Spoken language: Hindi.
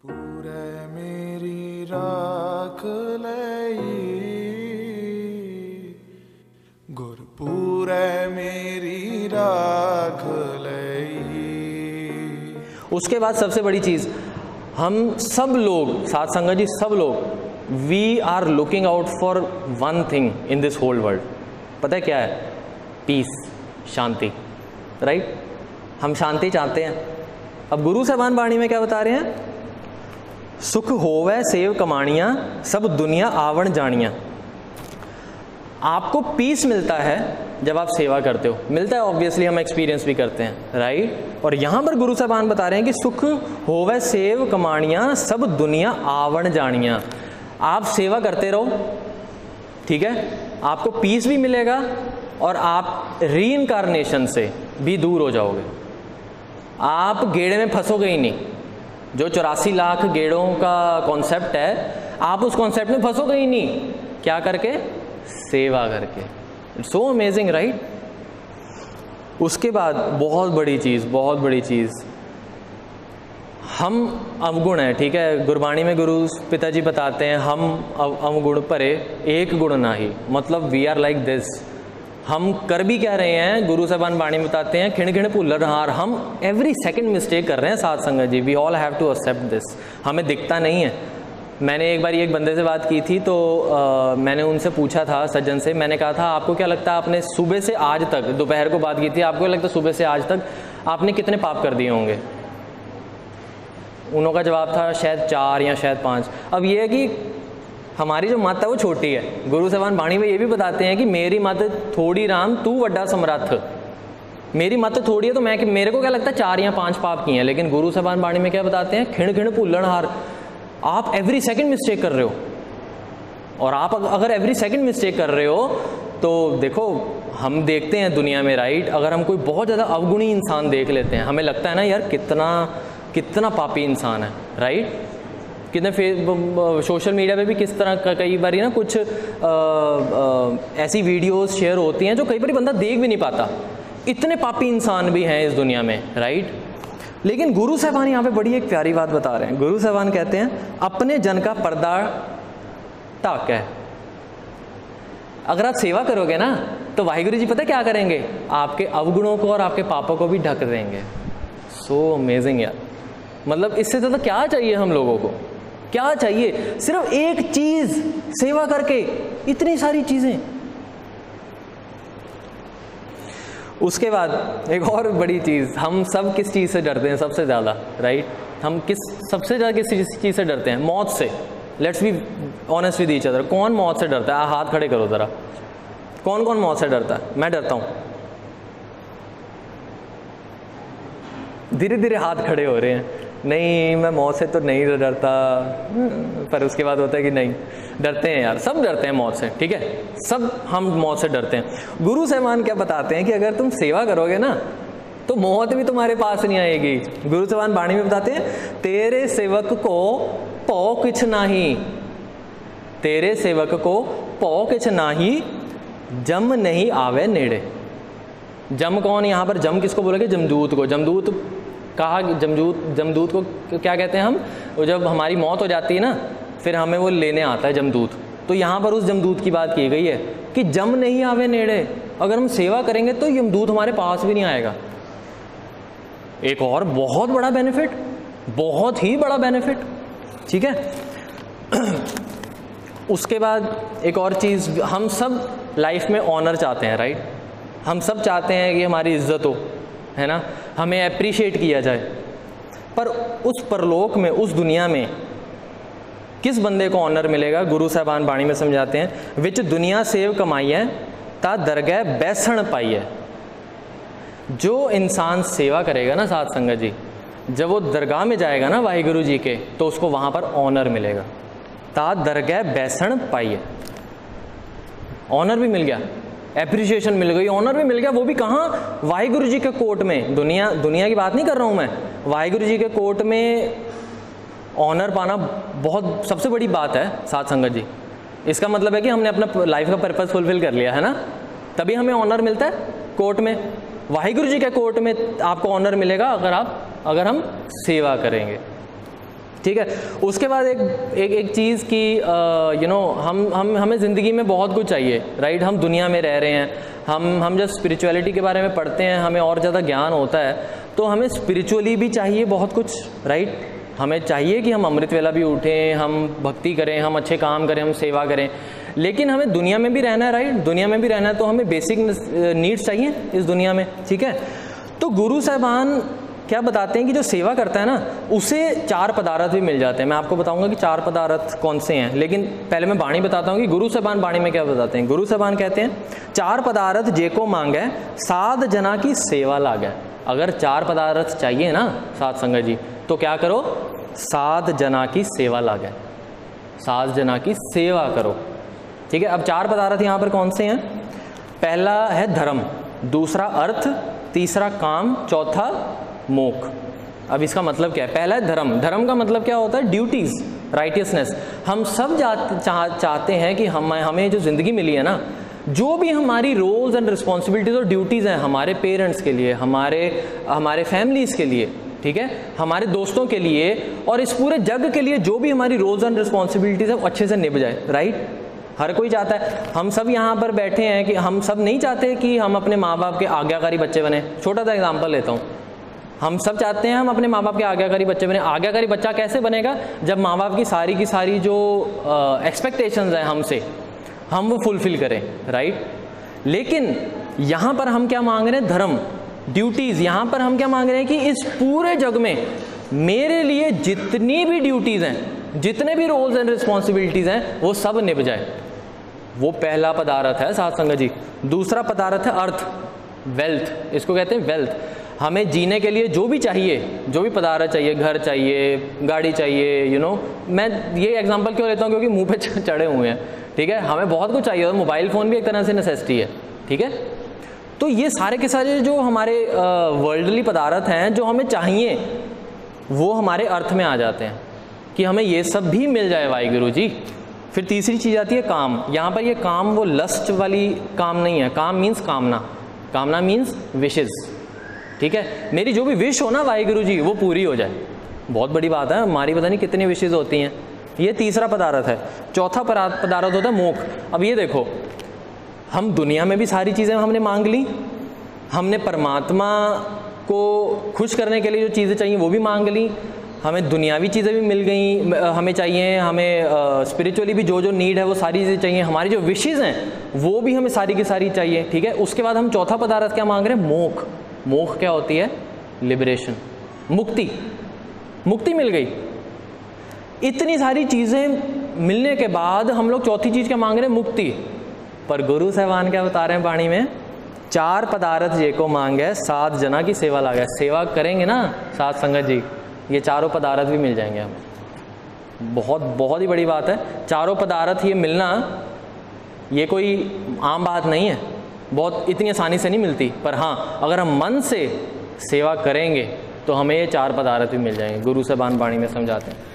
पूरे मेरी राख लई गुरपूरे मेरी राख लई। उसके बाद सबसे बड़ी चीज़, हम सब लोग, साथ संगत जी सब लोग, we are looking out for one thing in this whole world. पता है क्या है? पीस, शांति, राइट? हम शांति चाहते हैं। अब गुरु साहबान वाणी में क्या बता रहे हैं? सुख होवे सेव कमाणियाँ, सब दुनिया आवण जानियाँ। आपको पीस मिलता है जब आप सेवा करते हो, मिलता है, ऑब्वियसली हम एक्सपीरियंस भी करते हैं, राइट? और यहाँ पर गुरु साहबान बता रहे हैं कि सुख होवे सेव कमाणियाँ, सब दुनिया आवण जानियाँ। आप सेवा करते रहो, ठीक है, आपको पीस भी मिलेगा और आप रीइंकारनेशन से भी दूर हो जाओगे। आप गेड़े में फंसोगे ही नहीं। जो 84 लाख गेड़ों का कॉन्सेप्ट है, आप उस कॉन्सेप्ट में फंसोगे ही नहीं। क्या करके? सेवा करके। It's so amazing, right? उसके बाद बहुत बड़ी चीज़, हम अवगुण हैं, ठीक है? गुरबाणी में गुरु पिताजी बताते हैं, हम अवगुण परे एक गुण नाही, मतलब वी आर लाइक दिस। हम कर भी क्या रहे हैं? गुरु साहबान वाणी में बताते हैं, खिण खिण भुल्लर हार। हम एवरी सेकंड मिस्टेक कर रहे हैं, साथ संगत जी। We all have to accept this. हमें दिखता नहीं है। मैंने एक बार एक बंदे से बात की थी, तो मैंने उनसे पूछा था, सज्जन से, मैंने कहा था आपको क्या लगता है आपने सुबह से आज तक, दोपहर को बात की थी, आपको क्या लगता है सुबह से आज तक आपने कितने पाप कर दिए होंगे? उनका जवाब था शायद 4 या शायद 5। अब ये है कि हमारी जो मत है वो छोटी है। गुरु साहबान वाणी में ये भी बताते हैं कि मेरी मत थोड़ी राम तू वड्डा समर्थ। मेरी मत थोड़ी है तो मेरे को क्या लगता है 4 या 5 पाप किए हैं। लेकिन गुरु साहबान वाणी में क्या बताते हैं? खिण खिण भुल्लण हार। आप एवरी सेकंड मिस्टेक कर रहे हो, और आप अगर एवरी सेकंड मिस्टेक कर रहे हो तो देखो, हम देखते हैं दुनिया में, राइट? अगर हम कोई बहुत ज़्यादा अवगुणी इंसान देख लेते हैं, हमें लगता है ना यार कितना पापी इंसान है, राइट? कितने सोशल मीडिया पे भी किस तरह कई बार ना कुछ ऐसी वीडियोस शेयर होती हैं जो कई बार बंदा देख भी नहीं पाता। इतने पापी इंसान भी हैं इस दुनिया में, राइट? लेकिन गुरु साहबान यहाँ पे बड़ी एक प्यारी बात बता रहे हैं। गुरु साहबान कहते हैं, अपने जन का पर्दा ढक है। अगर आप सेवा करोगे ना तो वाहिगुरु जी पता क्या करेंगे? आपके अवगुणों को और आपके पापों को भी ढक देंगे। सो अमेजिंग यार। मतलब इससे ज़्यादा क्या चाहिए हम लोगों को? क्या चाहिए? सिर्फ एक चीज, सेवा करके इतनी सारी चीजें। उसके बाद एक और बड़ी चीज, हम सब किस चीज से डरते हैं सबसे ज्यादा, राइट? हम सबसे ज्यादा किस चीज से डरते हैं? मौत से। Let's be honest with each other. कौन मौत से डरता है? हाथ खड़े करो जरा। कौन कौन मौत से डरता है? मैं डरता हूं। धीरे धीरे हाथ खड़े हो रहे हैं। नहीं, मैं मौत से तो नहीं डरता, पर उसके बाद होता है कि नहीं, डरते हैं यार, सब डरते हैं मौत से, ठीक है? सब हम मौत से डरते हैं। गुरु साहबान क्या बताते हैं कि अगर तुम सेवा करोगे ना तो मौत भी तुम्हारे पास नहीं आएगी। गुरु साहबान वाणी में बताते हैं, तेरे सेवक को पौ किछ नाही, तेरे सेवक को पौ किछ नाही, जम नहीं आवे नेड़े। जम कौन? यहाँ पर जम किसको बोलोगे? जमदूत को। जमदूत कहा, जमदूत को क्या कहते हैं हम? वो जब हमारी मौत हो जाती है ना, फिर हमें वो लेने आता है जमदूत। तो यहाँ पर उस जमदूत की बात की गई है कि जम नहीं आवे नेड़े। अगर हम सेवा करेंगे तो यमदूत हमारे पास भी नहीं आएगा। एक और बहुत बड़ा बेनिफिट, बहुत ही बड़ा बेनिफिट, ठीक है? उसके बाद एक और चीज़, हम सब लाइफ में ऑनर चाहते हैं, राइट? हम सब चाहते हैं कि हमारी इज्जत हो, है ना? हमें अप्रिशिएट किया जाए। पर उस परलोक में, उस दुनिया में किस बंदे को ऑनर मिलेगा? गुरु साहबान वाणी में समझाते हैं, विच दुनिया सेव कमाई है ता दरगह बैसण पाई है। जो इंसान सेवा करेगा ना, साथ संगत जी, जब वो दरगाह में जाएगा ना वाहिगुरु जी के, तो उसको वहां पर ऑनर मिलेगा। ता दरगह बैसण पाई है। ऑनर भी मिल गया, एप्रिसिएशन मिल गई, ऑनर भी मिल गया। वो भी कहाँ? वाहिगुरु जी के कोर्ट में। दुनिया की बात नहीं कर रहा हूँ मैं, वाहिगुरु जी के कोर्ट में ऑनर पाना बहुत सबसे बड़ी बात है, साथ संगत जी। इसका मतलब है कि हमने अपना लाइफ का पर्पस फुलफिल कर लिया है ना, तभी हमें ऑनर मिलता है कोर्ट में। वाहिगुरु जी के कोर्ट में आपको ऑनर मिलेगा अगर हम सेवा करेंगे। ठीक है। उसके बाद एक चीज़ की हमें ज़िंदगी में बहुत कुछ चाहिए, राइट। हम दुनिया में रह रहे हैं, हम जब स्पिरिचुअलिटी के बारे में पढ़ते हैं हमें और ज़्यादा ज्ञान होता है, तो हमें स्पिरिचुअली भी चाहिए बहुत कुछ, राइट। हमें चाहिए कि हम अमृत वेला भी उठें, हम भक्ति करें, हम अच्छे काम करें, हम सेवा करें, लेकिन हमें दुनिया में भी रहना है, राइट। दुनिया में भी रहना है तो हमें बेसिक नीड्स चाहिए इस दुनिया में, ठीक है। तो गुरु साहिबान क्या बताते हैं कि जो सेवा करता है ना उसे 4 पदार्थ भी मिल जाते हैं। मैं आपको बताऊंगा कि 4 पदार्थ कौन से हैं, लेकिन पहले मैं बाणी बताता हूँ कि गुरु साहिबान बाणी में क्या बताते हैं। गुरु साहिबान कहते हैं 4 पदार्थ जेको मांगे साध जना की सेवा लागे। अगर 4 पदार्थ चाहिए ना साध संगत जी, तो क्या करो, साध जना की सेवा लागे, साध जना की सेवा करो, ठीक है। अब 4 पदार्थ यहाँ पर कौन से हैं? पहला है धर्म, दूसरा अर्थ, तीसरा काम, चौथा मोक्ष। अब इसका मतलब क्या है? पहला है धर्म। धर्म का मतलब क्या होता है? Duties, righteousness. हम सब चाहते हैं कि हमें जो ज़िंदगी मिली है ना, जो भी हमारी रोल्स एंड रिस्पॉन्सिबिलिटीज़ और ड्यूटीज़ हैं हमारे पेरेंट्स के लिए, हमारे फैमिलीज़ के लिए, ठीक है, हमारे दोस्तों के लिए और इस पूरे जग के लिए, जो भी हमारी रोल्स एंड रिस्पॉन्सिबिलिटीज़ है वो अच्छे से निभ जाए, राइट। हर कोई चाहता है। हम सब यहाँ पर बैठे हैं कि हम सब नहीं चाहते कि हम अपने माँ बाप के आज्ञाकारी बच्चे बने। छोटा सा एग्जाम्पल लेता हूँ, हम सब चाहते हैं हम अपने माँ बाप के आज्ञाकारी बच्चे बने। आज्ञाकारी बच्चा कैसे बनेगा? जब माँ बाप की सारी जो एक्सपेक्टेशंस हैं हमसे, हम वो फुलफिल करें, राइट। लेकिन यहाँ पर हम क्या मांग रहे हैं? धर्म, ड्यूटीज़। यहाँ पर हम क्या मांग रहे हैं कि इस पूरे जग में मेरे लिए जितनी भी ड्यूटीज़ हैं, जितने भी रोल्स एंड रिस्पॉन्सिबिलिटीज़ हैं, वो सब निभ जाए। वो पहला पदार्थ है साध संगत जी। दूसरा पदार्थ है अर्थ, वेल्थ, इसको कहते हैं वेल्थ। हमें जीने के लिए जो भी चाहिए, जो भी पदार्थ चाहिए, घर चाहिए, गाड़ी चाहिए, मैं ये एग्जांपल क्यों लेता हूँ? क्योंकि मुंह पे चढ़े हुए हैं, ठीक है। हमें बहुत कुछ चाहिए और मोबाइल फ़ोन भी एक तरह से नेसेसिटी है, ठीक है। तो ये सारे के सारे जो हमारे वर्ल्डली पदार्थ हैं जो हमें चाहिए, वो हमारे अर्थ में आ जाते हैं कि हमें ये सब भी मिल जाए वाहिगुरु जी। फिर तीसरी चीज़ आती है काम। यहाँ पर ये काम वो लस्ट वाली काम नहीं है। काम मीन्स कामना, कामना मीन्स विशेज़, ठीक है। मेरी जो भी विश हो ना वाहिगुरु जी, वो पूरी हो जाए। बहुत बड़ी बात है, हमारी पता नहीं कितनी विशेज़ होती हैं। ये तीसरा पदार्थ है। चौथा पदार्थ होता है मोक्ष। अब ये देखो, हम दुनिया में भी सारी चीज़ें हमने मांग ली, हमने परमात्मा को खुश करने के लिए जो चीज़ें चाहिए वो भी मांग ली, हमें दुनियावी चीज़ें भी मिल गई, हमें चाहिए, हमें स्पिरिचुअली भी जो नीड है वो सारी चीज़ें चाहिए, हमारी जो विशेज़ हैं वो भी हमें सारी की सारी चाहिए, ठीक है। उसके बाद हम चौथा पदार्थ क्या मांग रहे हैं? मोक्ष। मोक्ष क्या होती है? लिबरेशन, मुक्ति। मुक्ति मिल गई। इतनी सारी चीज़ें मिलने के बाद हम लोग चौथी चीज़ क्या मांग रहे हैं? मुक्ति। पर गुरु साहिबान क्या बता रहे हैं वाणी में? 4 पदार्थ जे को मांगे साध जना की सेवा लागे। सेवा करेंगे ना साध संगत जी, ये 4 पदार्थ भी मिल जाएंगे हमें। बहुत ही बड़ी बात है। 4 पदार्थ ये मिलना, ये कोई आम बात नहीं है, बहुत इतनी आसानी से नहीं मिलती। पर हाँ, अगर हम मन से सेवा करेंगे तो हमें ये 4 पदार्थ भी मिल जाएंगे। गुरु साहिबान वाणी में समझाते हैं।